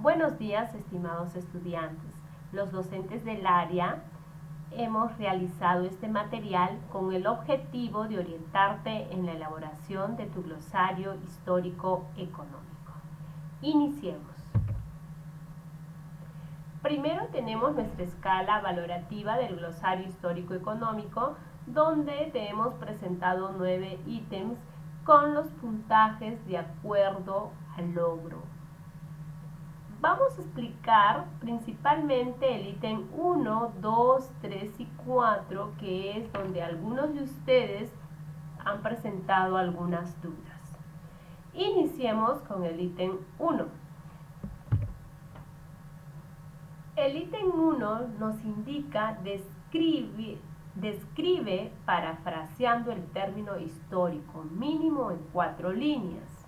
Buenos días, estimados estudiantes. Los docentes del área hemos realizado este material con el objetivo de orientarte en la elaboración de tu glosario histórico-económico. Iniciemos. Primero tenemos nuestra escala valorativa del glosario histórico-económico, donde te hemos presentado 9 ítems con los puntajes de acuerdo al logro. Vamos a explicar principalmente el ítem 1, 2, 3 y 4, que es donde algunos de ustedes han presentado algunas dudas. Iniciemos con el ítem 1. El ítem 1 nos indica, describe parafraseando el término histórico, mínimo en 4 líneas.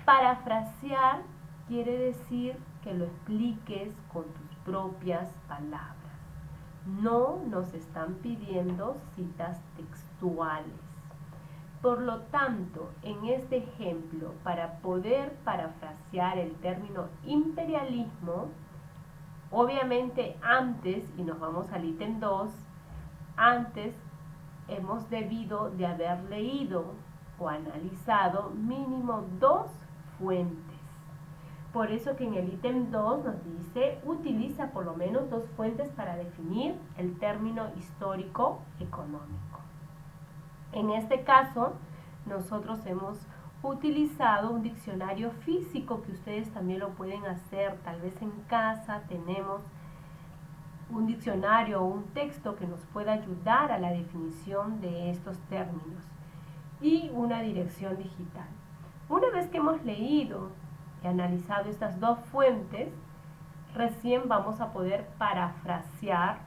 Parafrasear quiere decir que lo expliques con tus propias palabras. No nos están pidiendo citas textuales. Por lo tanto, en este ejemplo, para poder parafrasear el término imperialismo, obviamente antes, y nos vamos al ítem 2, antes hemos debido de haber leído o analizado mínimo 2 fuentes. Por eso que en el ítem 2 nos dice, utiliza por lo menos 2 fuentes para definir el término histórico económico. En este caso, nosotros hemos utilizado un diccionario físico que ustedes también lo pueden hacer. Tal vez en casa tenemos un diccionario o un texto que nos pueda ayudar a la definición de estos términos y una dirección digital. Una vez que hemos leído y analizado estas 2 fuentes, recién vamos a poder parafrasear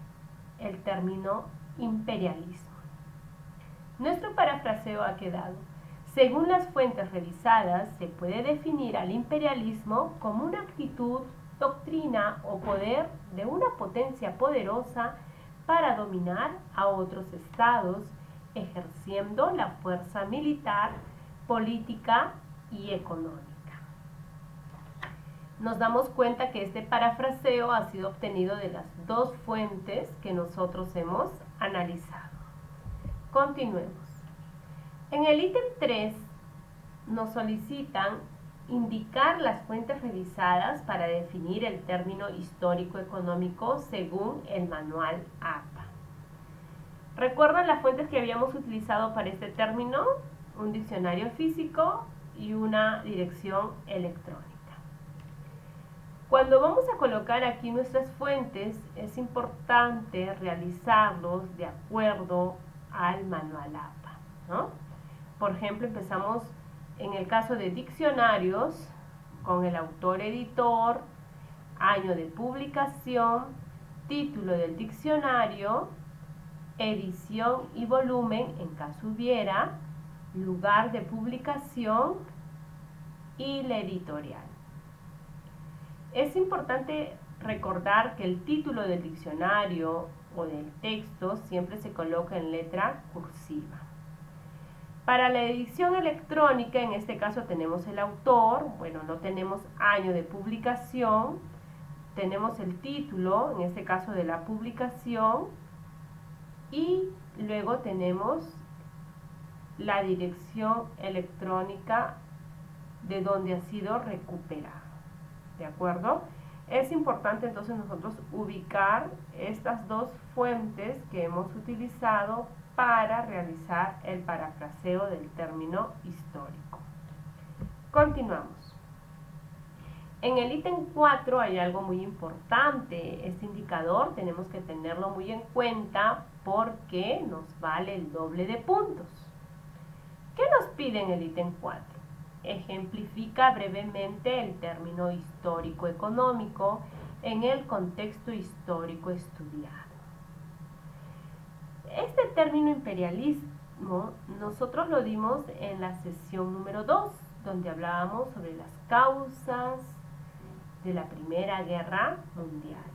el término imperialismo. Nuestro parafraseo ha quedado: según las fuentes revisadas, se puede definir al imperialismo como una actitud, doctrina o poder de una potencia poderosa para dominar a otros estados, ejerciendo la fuerza militar, política y económica. Nos damos cuenta que este parafraseo ha sido obtenido de las 2 fuentes que nosotros hemos analizado. Continuemos. En el ítem 3 nos solicitan indicar las fuentes revisadas para definir el término histórico-económico según el manual APA. ¿Recuerdan las fuentes que habíamos utilizado para este término? Un diccionario físico y una dirección electrónica. Cuando vamos a colocar aquí nuestras fuentes, es importante realizarlos de acuerdo al manual APA, ¿no? Por ejemplo, empezamos en el caso de diccionarios con el autor-editor, año de publicación, título del diccionario, edición y volumen en caso hubiera, lugar de publicación y la editorial. Es importante recordar que el título del diccionario o del texto siempre se coloca en letra cursiva. Para la edición electrónica, en este caso tenemos el autor, bueno, no tenemos año de publicación, tenemos el título, en este caso de la publicación, y luego tenemos la dirección electrónica de donde ha sido recuperada. ¿De acuerdo? Es importante entonces nosotros ubicar estas 2 fuentes que hemos utilizado para realizar el parafraseo del término histórico. Continuamos. En el ítem 4 hay algo muy importante. Este indicador tenemos que tenerlo muy en cuenta porque nos vale el doble de puntos. ¿Qué nos pide en el ítem 4? Ejemplifica brevemente el término histórico-económico en el contexto histórico estudiado. Este término imperialismo nosotros lo dimos en la sesión número 2, donde hablábamos sobre las causas de la Primera Guerra Mundial.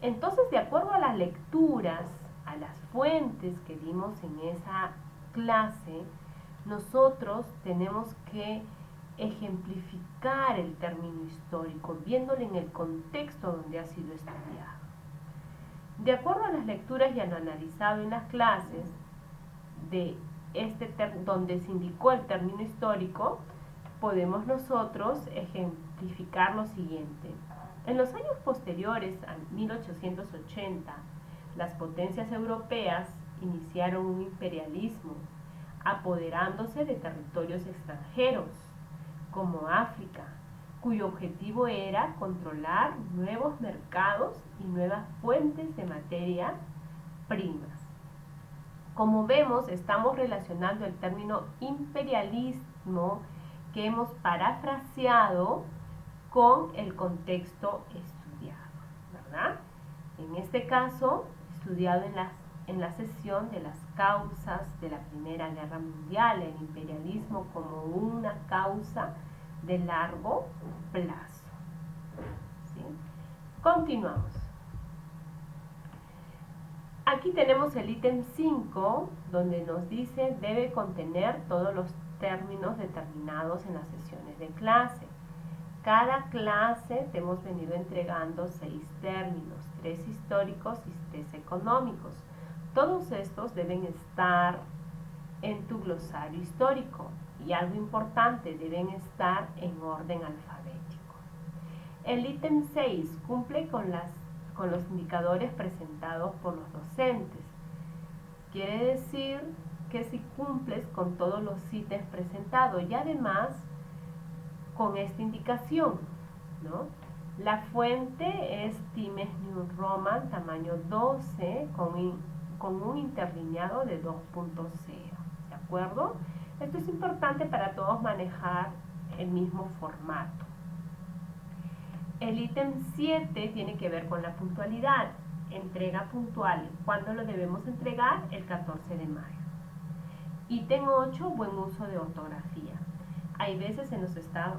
Entonces, de acuerdo a las lecturas, a las fuentes que dimos en esa clase, nosotros tenemos que ejemplificar el término histórico, viéndolo en el contexto donde ha sido estudiado. De acuerdo a las lecturas y a lo analizado en las clases de donde se indicó el término histórico, podemos nosotros ejemplificar lo siguiente. En los años posteriores a 1880, las potencias europeas iniciaron un imperialismo, apoderándose de territorios extranjeros, como África, cuyo objetivo era controlar nuevos mercados y nuevas fuentes de materia primas. Como vemos, estamos relacionando el término imperialismo que hemos parafraseado con el contexto estudiado, ¿verdad? En este caso, estudiado en la sesión de las causas de la Primera Guerra Mundial, el imperialismo como una causa de largo plazo. ¿Sí? Continuamos. Aquí tenemos el ítem 5, donde nos dice debe contener todos los términos determinados en las sesiones de clase. Cada clase te hemos venido entregando 6 términos, 3 históricos y 3 económicos. Todos estos deben estar en tu glosario histórico y algo importante, deben estar en orden alfabético. El ítem 6 cumple con los indicadores presentados por los docentes. Quiere decir que si cumples con todos los ítems presentados y además con esta indicación, ¿no? La fuente es Times New Roman tamaño 12 con un interlineado de 2.0, ¿de acuerdo? Esto es importante para todos manejar el mismo formato. El ítem 7 tiene que ver con la puntualidad, entrega puntual. ¿Cuándo lo debemos entregar? El 14 de mayo. Ítem 8, buen uso de ortografía. Hay veces se nos está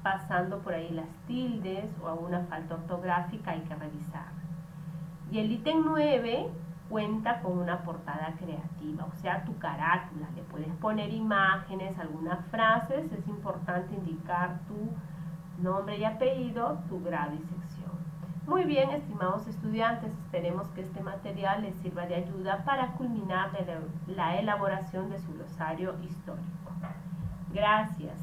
pasando por ahí las tildes o alguna falta ortográfica, hay que revisar. Y el ítem 9 cuenta con una portada creativa, o sea, tu carátula. Le puedes poner imágenes, algunas frases. Es importante indicar tu nombre y apellido, tu grado y sección. Muy bien, estimados estudiantes, esperemos que este material les sirva de ayuda para culminar la elaboración de su glosario histórico. Gracias.